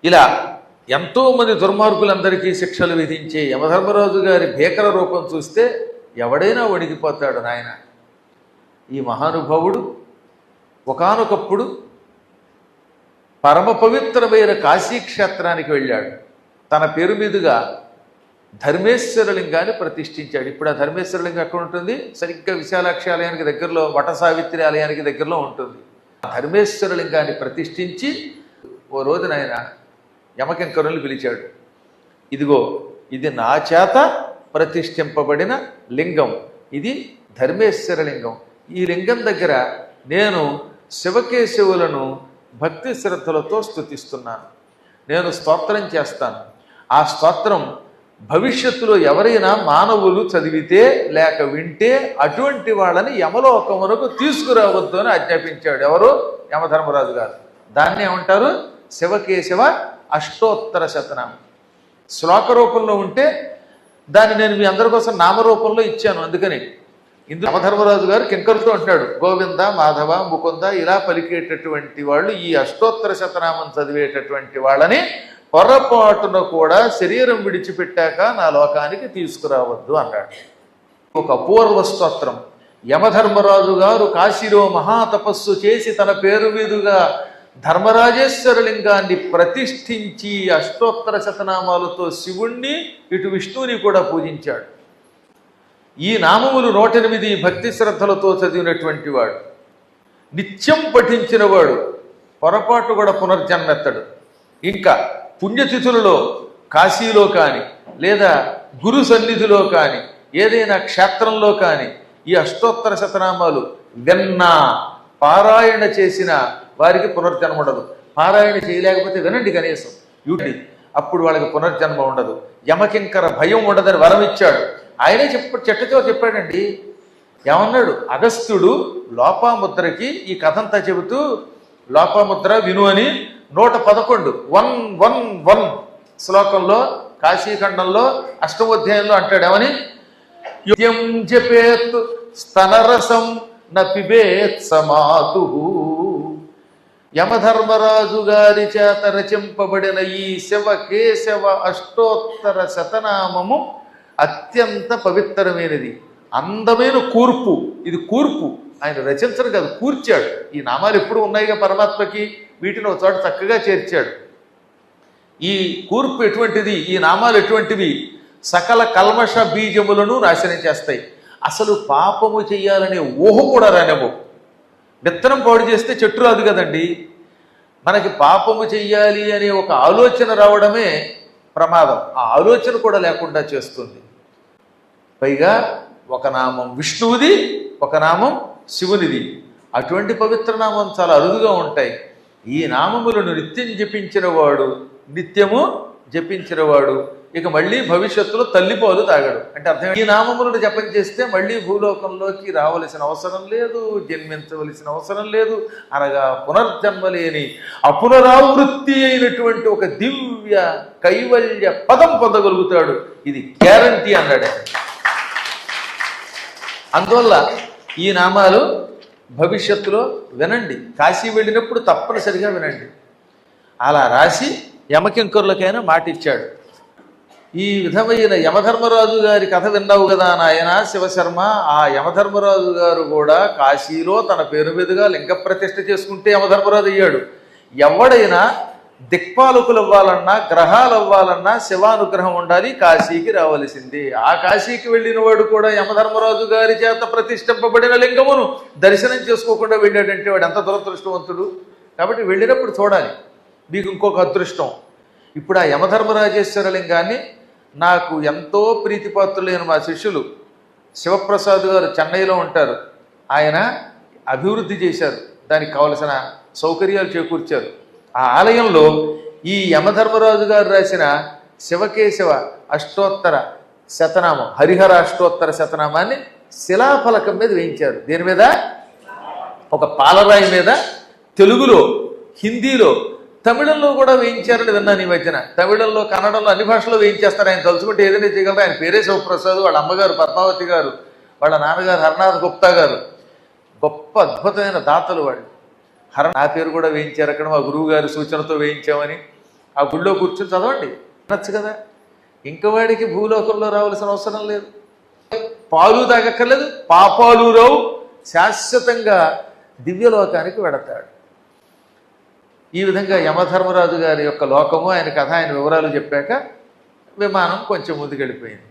ఇలా ఎంతోమంది దుర్మార్గులందరికీ శిక్షలు విధించే యమధర్మరాజు గారి భీకర రూపం చూస్తే ఎవడైనా వణికిపోతాడు నాయన. ఈ మహానుభావుడు ఒకానొకప్పుడు పరమ పవిత్రమైన కాశీక్షేత్రానికి వెళ్ళాడు. తన పేరు మీదుగా ధర్మేశ్వరలింగాన్ని ప్రతిష్ఠించాడు. ఇప్పుడు ఆ ధర్మేశ్వరలింగం ఎక్కడ ఉంటుంది? సరిగ్గా విశాలాక్షి ఆలయానికి దగ్గరలో, వట సావిత్రి ఆలయానికి దగ్గరలో ఉంటుంది. ధర్మేశ్వరలింగాన్ని ప్రతిష్ఠించి ఓ రోజున ఆయన యమకింకరుల్ని పిలిచాడు. ఇదిగో ఇది నా చేత ప్రతిష్ఠింపబడిన లింగం, ఇది ధర్మేశ్వరలింగం. ఈ లింగం దగ్గర నేను శివకేశవులను భక్తి శ్రద్ధలతో స్తుతిస్తున్నాను. నేను స్తోత్రం చేస్తాను. ఆ స్తోత్రం భవిష్యత్తులో ఎవరైనా మానవులు చదివితే లేక వింటే అటువంటి వాళ్ళని యమలోకమునకు తీసుకురావద్దు అని ఆజ్ఞాపించాడు. ఎవరు? యమధర్మరాజు గారు. దాన్ని ఏమంటారు? శివకేశవ అష్టోత్తర శతనామం. శ్లోక రూపంలో ఉంటే దాన్ని నేను మీ అందరి కోసం నామరూపంలో ఇచ్చాను. అందుకని ఇందులో యమధర్మరాజు గారు కింకరుతో అంటున్నాడు, గోవింద మాధవ ముకుంద ఇలా పలికేటటువంటి వాళ్ళు ఈ అష్టోత్తర శతనామం చదివేటటువంటి వాళ్ళని పొరపాటున కూడా శరీరం విడిచిపెట్టాక నా లోకానికి తీసుకురావద్దు అన్నాడు. ఒక అపూర్వ స్తోత్రం. యమధర్మరాజు గారు కాశీలో మహాతపస్సు చేసి తన పేరు మీదుగా ధర్మరాజేశ్వర లింగాన్ని ప్రతిష్ఠించి అష్టోత్తర శతనామాలతో శివుణ్ణి ఇటు విష్ణువుని కూడా పూజించాడు. ఈ నామములు 108 భక్తి శ్రద్ధలతో చదివినటువంటి వాడు, నిత్యం పఠించిన వాడు పొరపాటు కూడా పునర్జన్మెత్తడు. ఇంకా పుణ్యతిథులలో కాశీలో కానీ లేదా గురు సన్నిధిలో కానీ ఏదైనా క్షేత్రంలో కానీ ఈ అష్టోత్తర శతనామాలు విన్నా పారాయణ చేసిన వారికి పునర్జన్మ ఉండదు. పారాయణ చేయలేకపోతే వినండి కనీసం యూట్యూబ్, అప్పుడు వాళ్ళకి పునర్జన్మ ఉండదు. యమకింకర భయం ఉండదని వరం ఇచ్చాడు. ఆయనే చెట్టతో చెప్పాడండి. ఏమన్నాడు? అగస్త్యుడు లోపాముద్రకి ఈ కథంతా చెబుతూ లోపాముద్ర విను అని 111 శ్లోకంలో కాశీఖండంలో అష్టమోధ్యాయంలో అంటాడు. ఏమని? యుత్యం జపేత్ స్తనరసం న పిబేత్ సమాతు. యమధర్మరాజు గారి చేత రచింపబడిన ఈ శివకేశవ అష్టోత్తర శతనామము అత్యంత పవిత్రమైనది, అందమైన కూర్పు. ఇది కూర్పు, ఆయన రచించరు కాదు, కూర్చాడు. ఈ నామాలు ఎప్పుడు ఉన్నాయిగా పరమాత్మకి, వీటిని ఒక చోట చక్కగా చేర్చాడు. ఈ కూర్పు ఎటువంటిది, ఈ నామాలు ఎటువంటివి? సకల కల్మష బీజములను నాశనం చేస్తాయి. అసలు పాపము చెయ్యాలనే ఊహ కూడా రానివ్వవు. విత్తనం పాడు చేస్తే చెట్టు రాదు కదండి. మనకి పాపము చెయ్యాలి అనే ఒక ఆలోచన రావడమే ప్రమాదం. ఆ ఆలోచన కూడా లేకుండా చేస్తుంది. పైగా ఒక నామం విష్ణువుది, ఒక నామం శివునిది. అటువంటి పవిత్ర నామం చాలా అరుదుగా ఉంటాయి. ఈ నామములను నిత్యం జపించిన వాడు, నిత్యము జపించిన వాడు ఇక మళ్ళీ భవిష్యత్తులో తల్లిపాలు తాగడు. అంటే అర్థం, ఈ నామములను జపం చేస్తే మళ్ళీ భూలోకంలోకి రావలసిన అవసరం లేదు, జన్మించవలసిన అవసరం లేదు. అనగా పునర్జన్మ లేని అపునరావృత్తి అయినటువంటి ఒక దివ్య కైవల్య పదం పొందగలుగుతాడు. ఇది గ్యారంటీ అన్నాడు. అందువల్ల ఈ నామాలు భవిష్యత్తులో వినండి. కాశీ వెళ్ళినప్పుడు తప్పనిసరిగా వినండి. అలా రాసి యమకింకరులకైనా మాట ఇచ్చాడు. ఈ విధమైన యమధర్మరాజు గారి కథ విన్నావు కదా నాయన శివశర్మ. ఆ యమధర్మరాజు గారు కూడా కాశీలో తన పేరు మీదుగా లింగ ప్రతిష్ఠ చేసుకుంటే యమధర్మరాజు అయ్యాడు. ఎవడైనా దిక్పాలకులు అవ్వాలన్నా, గ్రహాలు అవ్వాలన్నా శివానుగ్రహం ఉండాలి, కాశీకి రావలసింది. ఆ కాశీకి వెళ్ళిన వాడు కూడా యమధర్మరాజు గారి చేత ప్రతిష్ఠింపబడిన లింగమును దర్శనం చేసుకోకుండా వెళ్ళాడంటే వాడు ఎంత దురదృష్టవంతుడు. కాబట్టి వెళ్ళినప్పుడు చూడాలి. మీకు ఇంకొక అదృష్టం, ఇప్పుడు ఆ యమధర్మరాజేశ్వర లింగాన్ని నాకు ఎంతో ప్రీతిపాత్రులైన మా శిష్యులు శివప్రసాద్ గారు చెన్నైలో ఉంటారు. ఆయన అభివృద్ధి చేశారు, దానికి కావలసిన సౌకర్యాలు చేకూర్చారు. ఆ ఆలయంలో ఈ యమధర్మరాజు గారు రాసిన శివకేశవ అష్టోత్తర శతనామం, హరిహర అష్టోత్తర శతనామాన్ని శిలాఫలకం మీద వేయించారు. దీని మీద ఒక పాలరాయి మీద తెలుగులో, హిందీలో, తమిళంలో కూడా వేయించారని విన్నాను ఈ మధ్యన. తమిళంలో, కన్నడంలో, అన్ని భాషల్లో వేయించేస్తారు. ఆయన తలుచుకుంటే ఏదైనా చేయగలరు. ఆయన పేరే శివప్రసాద్. వాళ్ళ అమ్మగారు పద్మావతి గారు, వాళ్ళ నాన్నగారు హరనాథ్ గుప్తా గారు. గొప్ప అద్భుతమైన దాతలు వాళ్ళు. నా పేరు కూడా వేయించారు అక్కడ, మా గురువు గారి సూచనతో వేయించామని. ఆ గుళ్ళో కూర్చొని చదవండి, నచ్చు కదా. ఇంక వాడికి భూలోకంలో రావాల్సిన అవసరం లేదు, పాలు తాగక్కర్లేదు, పాపాలు రావు, శాశ్వతంగా దివ్యలోకానికి వెడతాడు. ఈ విధంగా యమధర్మరాజు గారి యొక్క లోకము, ఆయన కథ, ఆయన వివరాలు చెప్పాక విమానం కొంచెం ముందుకెళ్ళిపోయింది.